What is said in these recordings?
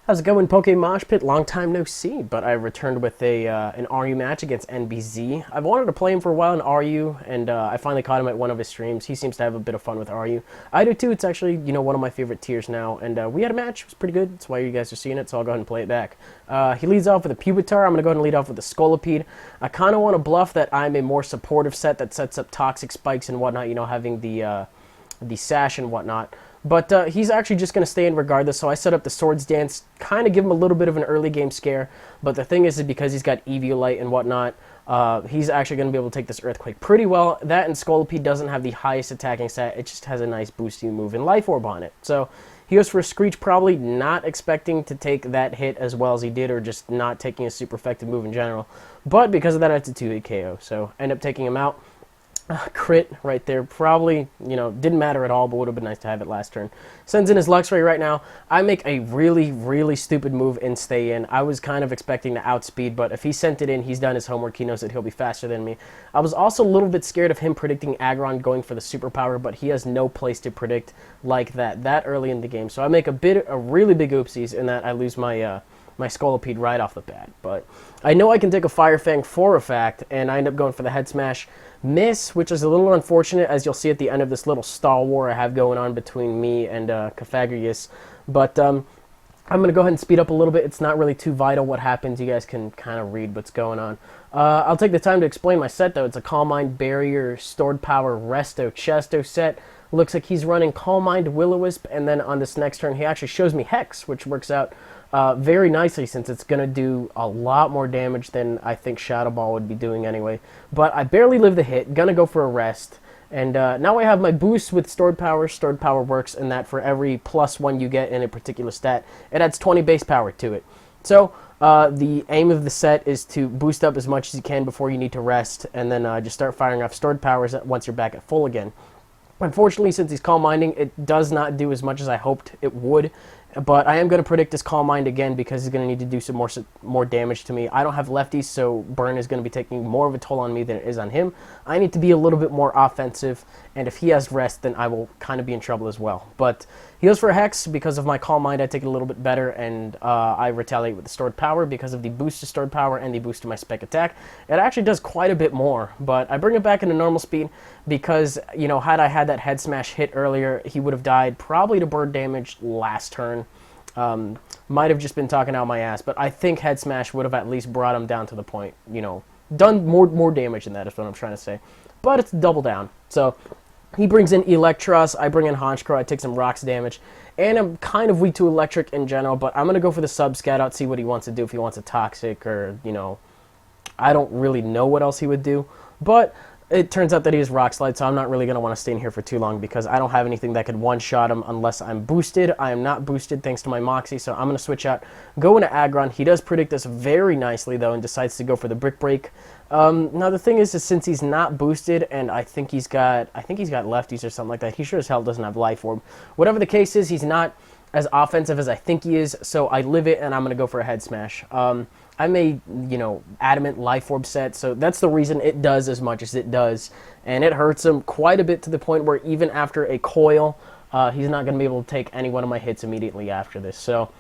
How's it going, PokeMoshPit? Long time no see, but I returned with an RU match against NBZ. I've wanted to play him for a while in RU, and I finally caught him at one of his streams. He seems to have a bit of fun with RU. I do too. It's actually, one of my favorite tiers now, and we had a match. It was pretty good. That's why you guys are seeing it, so I'll go ahead and play it back. He leads off with a Pupitar. I'm going to go ahead and lead off with a Scolipede. I kind of want to bluff that I'm a more supportive set that sets up toxic spikes and whatnot, having the sash and whatnot. But he's actually just going to stay in regardless, so I set up the Swords Dance, kind of give him a little bit of an early game scare. But the thing is because he's got Eviolite and whatnot, he's actually going to be able to take this Earthquake pretty well. That and Scolipede doesn't have the highest attacking stat, it just has a nice boosty move and Life Orb on it. So he goes for a Screech, probably not expecting to take that hit as well as he did, or just not taking a super effective move in general. But because of that, it's a 2-hit KO, so end up taking him out. Crit right there, probably, didn't matter at all, but would have been nice to have it last turn. Sends in his Luxray right now. I make a really, really stupid move and stay in. I was kind of expecting to outspeed, but if he sent it in, he's done his homework. He knows that he'll be faster than me. I was also a little bit scared of him predicting Aggron going for the superpower, but he has no place to predict like that early in the game. So I make a really big oopsies in that I lose my my Scolipede right off the bat. But I know I can take a Fire Fang for a fact, and I end up going for the Head Smash. Miss, which is a little unfortunate, as you'll see at the end of this little Star War I have going on between me and Caphagrius. But I'm going to go ahead and speed up a little bit. It's not really too vital what happens. You guys can kind of read what's going on. I'll take the time to explain my set, though. It's a Calm Mind, Barrier, Stored Power, Resto, Chesto set. Looks like he's running Calm Mind, Will-O-Wisp, and then on this next turn he actually shows me Hex, which works out very nicely since it's going to do a lot more damage than I think Shadow Ball would be doing anyway. But I barely live the hit, gonna go for a rest. And now I have my boost with Stored Power. Stored Power works in that for every +1 you get in a particular stat, it adds 20 base power to it. So the aim of the set is to boost up as much as you can before you need to rest, and then just start firing off Stored Powers once you're back at full again. Unfortunately, since he's Calm Minding, it does not do as much as I hoped it would. But I am going to predict his Calm Mind again because he's going to need to do some more damage to me. I don't have lefties, so Burn is going to be taking more of a toll on me than it is on him. I need to be a little bit more offensive, and if he has rest, then I will kind of be in trouble as well. But he goes for a Hex. Because of my Calm Mind, I take it a little bit better, and I retaliate with the Stored Power because of the boost to Stored Power and the boost to my Spec Attack. It actually does quite a bit more, but I bring it back into normal speed because, had I had that Head Smash hit earlier, he would have died probably to bird damage last turn. Might have just been talking out my ass, but I think Head Smash would have at least brought him down to the point, done more damage than that is what I'm trying to say. But it's double down. So he brings in Electros, I bring in Honchkrow, I take some rocks damage, and I'm kind of weak to electric in general, but I'm going to go for the sub scat out, see what he wants to do, if he wants a toxic or, I don't really know what else he would do, but it turns out that he has Rock Slide, so I'm not really going to want to stay in here for too long because I don't have anything that could one-shot him unless I'm boosted. I am not boosted thanks to my Moxie, so I'm going to switch out, go into Aggron. He does predict this very nicely, though, and decides to go for the Brick Break. Now, the thing is since he's not boosted, and I think he's got lefties or something like that, he sure as hell doesn't have Life Orb. Whatever the case is, he's not as offensive as I think he is, so I live it, and I'm going to go for a Head Smash. I'm a, adamant Life Orb set, so that's the reason it does as much as it does. And it hurts him quite a bit to the point where even after a coil, he's not going to be able to take any one of my hits immediately after this. So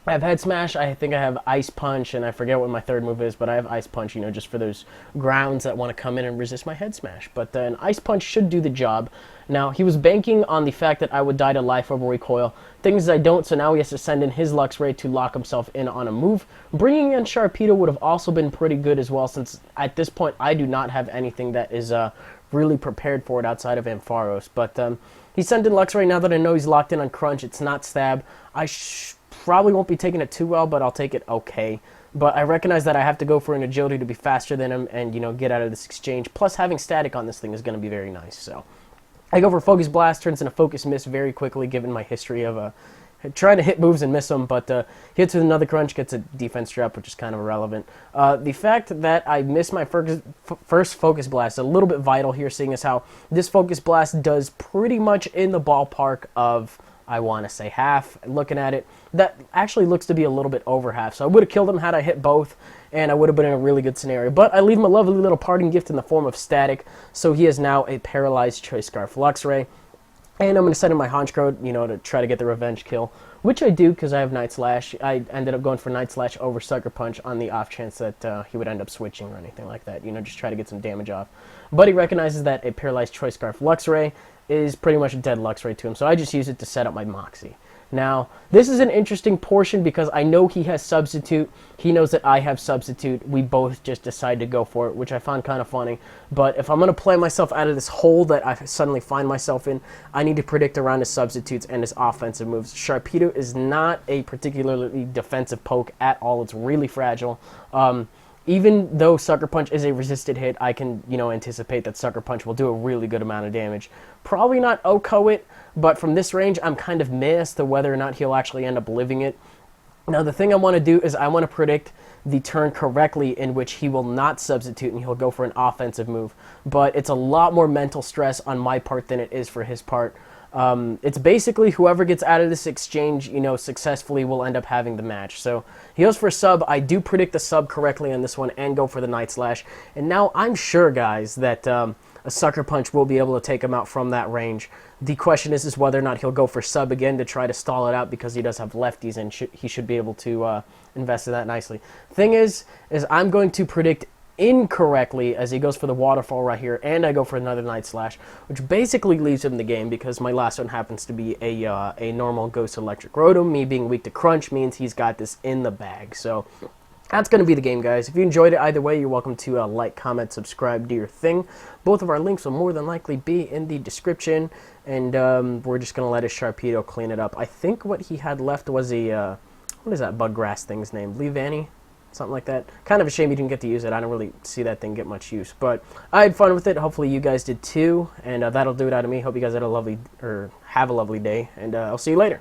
I have Head Smash, I think I have Ice Punch, and I forget what my third move is, but I have Ice Punch, just for those grounds that want to come in and resist my Head Smash. But an Ice Punch should do the job. Now, he was banking on the fact that I would die to Life Orb or recoil. Thing is I don't, so now he has to send in his Luxray to lock himself in on a move. Bringing in Sharpedo would have also been pretty good as well, since at this point I do not have anything that is really prepared for it outside of Ampharos. But he sent in Luxray. Now that I know he's locked in on Crunch, it's not Stab. I probably won't be taking it too well, but I'll take it okay. But I recognize that I have to go for an Agility to be faster than him and, get out of this exchange. Plus, having Static on this thing is going to be very nice. So I go for Focus Blast, turns into Focus Miss very quickly, given my history of trying to hit moves and miss them. But hits with another Crunch, gets a defense drop, which is kind of irrelevant. The fact that I missed my first Focus Blast is a little bit vital here, seeing as how this Focus Blast does pretty much in the ballpark of, I want to say, half. Looking at it, that actually looks to be a little bit over half. So I would have killed him had I hit both, and I would have been in a really good scenario. But I leave him a lovely little parting gift in the form of Static, so he is now a paralyzed Choice Scarf Luxray. And I'm going to send in my Haunch Code, you know, to try to get the revenge kill, which I do because I have Night Slash. I ended up going for Night Slash over Sucker Punch on the off chance that he would end up switching or anything like that. You know, just try to get some damage off. But he recognizes that a Paralyzed Choice Scarf Luxray is pretty much a dead Luxray to him, so I just use it to set up my Moxie. Now, this is an interesting portion because I know he has Substitute. He knows that I have Substitute. We both just decide to go for it, which I found kind of funny. But if I'm going to play myself out of this hole that I suddenly find myself in, I need to predict around his substitutes and his offensive moves. Sharpedo is not a particularly defensive poke at all. It's really fragile. Even though Sucker Punch is a resisted hit, I can, you know, anticipate that Sucker Punch will do a really good amount of damage. Probably not OHKO it, but from this range, I'm kind of meh as to whether or not he'll actually end up living it. Now, the thing I want to do is I want to predict the turn correctly in which he will not substitute and he'll go for an offensive move. But it's a lot more mental stress on my part than it is for his part. It's basically whoever gets out of this exchange, you know, successfully will end up having the match. So he goes for a sub. I do predict the sub correctly on this one and go for the Night Slash. And now I'm sure, guys, that a Sucker Punch will be able to take him out from that range. The question is whether or not he'll go for sub again to try to stall it out because he does have lefties and he should be able to invest in that nicely. Thing is I'm going to predict incorrectly as he goes for the waterfall right here, and I go for another Night Slash, which basically leaves him the game because my last one happens to be a normal Ghost Electric Rotom. Me being weak to Crunch means he's got this in the bag. So that's going to be the game, guys. If you enjoyed it either way, you're welcome to like, comment, subscribe, do your thing. Both of our links will more than likely be in the description, and we're just going to let his Sharpedo clean it up. I think what he had left was a, what is that bug grass thing's name? Leavanny? Something like that. Kind of a shame you didn't get to use it. I don't really see that thing get much use. But I had fun with it. Hopefully you guys did too. And that'll do it out of me. Hope you guys had a lovely, or have a lovely day. And I'll see you later.